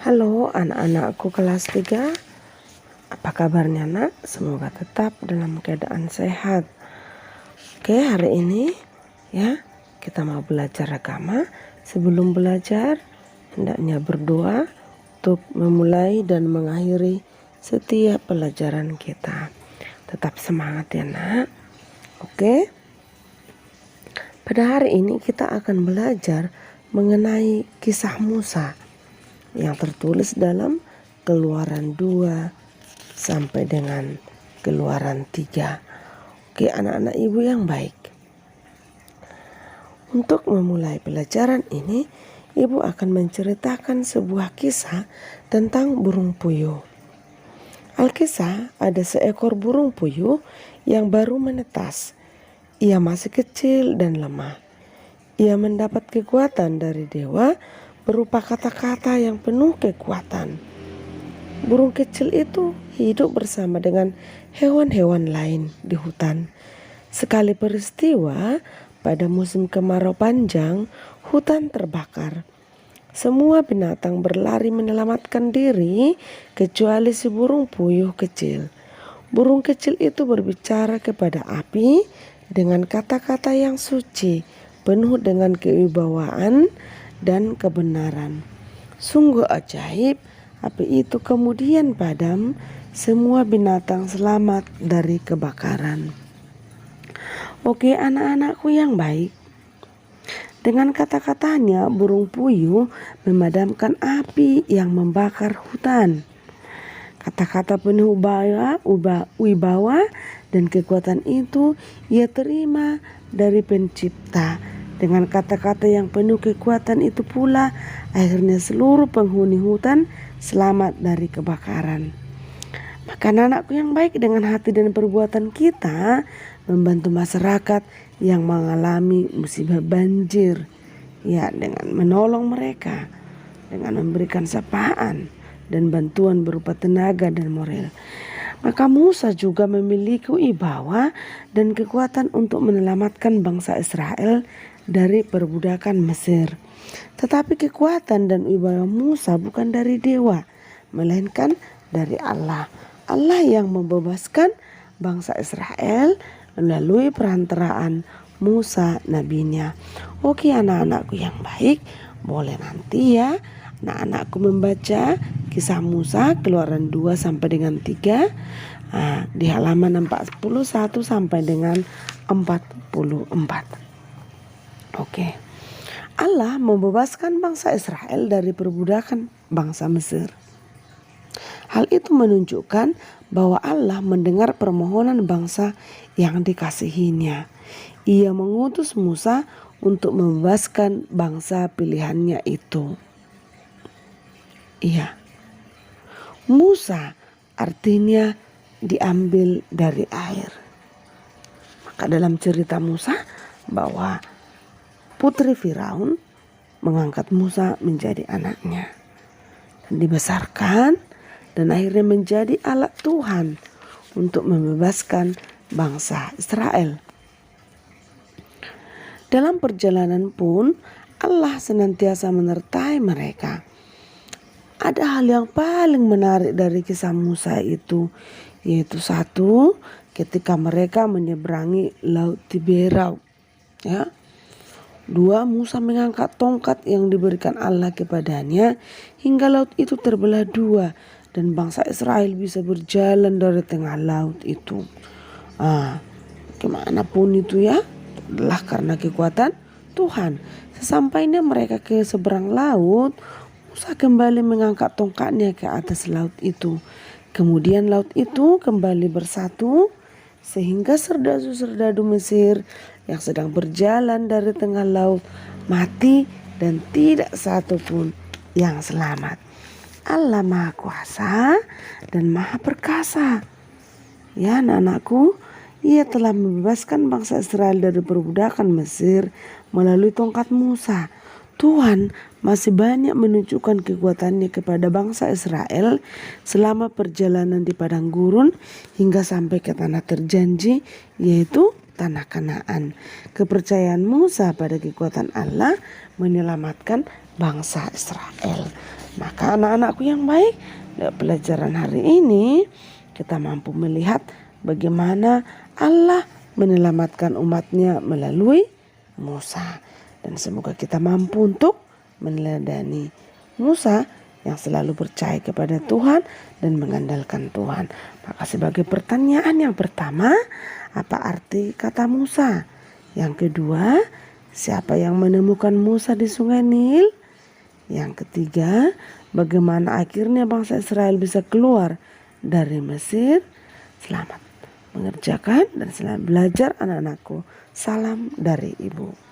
Halo anak-anakku kelas 3. Apa kabarnya nak? Semoga tetap dalam keadaan sehat. Oke, hari ini ya kita mau belajar agama. Sebelum belajar hendaknya berdoa untuk memulai dan mengakhiri setiap pelajaran kita. Tetap semangat ya nak. Oke. Pada hari ini kita akan belajar mengenai kisah Musa yang tertulis dalam Keluaran 2 sampai dengan Keluaran 3. Oke, anak-anak ibu yang baik. Untuk memulai pelajaran ini, ibu akan menceritakan sebuah kisah tentang burung puyuh. Alkisah, ada seekor burung puyuh yang baru menetas. Ia masih kecil dan lemah. Ia mendapat kekuatan dari dewa berupa kata-kata yang penuh kekuatan. Burung kecil itu hidup bersama dengan hewan-hewan lain di hutan. Sekali peristiwa, pada musim kemarau panjang, hutan terbakar. Semua binatang berlari menyelamatkan diri, kecuali si burung puyuh kecil. Burung kecil itu berbicara kepada api dengan kata-kata yang suci, penuh dengan kewibawaan dan kebenaran. Sungguh ajaib, api itu kemudian padam, semua binatang selamat dari kebakaran. Oke anak-anakku yang baik, dengan kata-katanya burung puyuh memadamkan api yang membakar hutan. Kata-kata penuh wibawa dan kekuatan itu ia terima dari Pencipta. Dengan kata-kata yang penuh kekuatan itu pula, akhirnya seluruh penghuni hutan selamat dari kebakaran. Maka anakku yang baik, dengan hati dan perbuatan kita membantu masyarakat yang mengalami musibah banjir, ya, dengan menolong mereka, dengan memberikan sapaan dan bantuan berupa tenaga dan moral. Maka Musa juga memiliki wibawa dan kekuatan untuk menyelamatkan bangsa Israel dari perbudakan Mesir. Tetapi kekuatan dan wibawa Musa bukan dari dewa, melainkan dari Allah. Allah yang membebaskan bangsa Israel melalui perantaraan Musa nabinya. Oke anak-anakku yang baik, boleh nanti ya anak-anakku membaca kisah Musa Keluaran 2 sampai dengan 3 di halaman 41 sampai dengan 44. Oke. Allah membebaskan bangsa Israel dari perbudakan bangsa Mesir. Hal itu menunjukkan bahwa Allah mendengar permohonan bangsa yang dikasihinya. Ia mengutus Musa untuk membebaskan bangsa pilihannya itu. Iya. Musa artinya diambil dari air. Maka dalam cerita Musa bahwa putri Firaun mengangkat Musa menjadi anaknya dan dibesarkan dan akhirnya menjadi alat Tuhan untuk membebaskan bangsa Israel. Dalam perjalanan pun Allah senantiasa menyertai mereka. Ada hal yang paling menarik dari kisah Musa itu, yaitu satu, ketika mereka menyeberangi Laut Tiberau, ya. 2, Musa mengangkat tongkat yang diberikan Allah kepadanya hingga laut itu terbelah 2 dan bangsa Israel bisa berjalan dari tengah laut itu. Kemanapun itu ya, adalah karena kekuatan Tuhan. Sesampainya mereka ke seberang laut, Musa kembali mengangkat tongkatnya ke atas laut itu. Kemudian laut itu kembali bersatu sehingga serdadu-serdadu Mesir yang sedang berjalan dari tengah laut mati dan tidak satu pun yang selamat. Allah Maha Kuasa dan Maha Perkasa. Ya anak-anakku, Ia telah membebaskan bangsa Israel dari perbudakan Mesir melalui tongkat Musa. Tuhan masih banyak menunjukkan kekuatannya kepada bangsa Israel selama perjalanan di padang gurun hingga sampai ke tanah terjanji, yaitu tanah Kanaan. Kepercayaan Musa pada kekuatan Allah menyelamatkan bangsa Israel. Maka anak-anakku yang baik, dari pelajaran hari ini kita mampu melihat bagaimana Allah menyelamatkan umatnya melalui Musa. Dan semoga kita mampu untuk meneladani Musa yang selalu percaya kepada Tuhan dan mengandalkan Tuhan. Maka sebagai pertanyaan yang pertama, apa arti kata Musa? Yang kedua, siapa yang menemukan Musa di Sungai Nil? Yang ketiga, bagaimana akhirnya bangsa Israel bisa keluar dari Mesir? Selamat mengerjakan dan selamat belajar anak-anakku. Salam dari Ibu.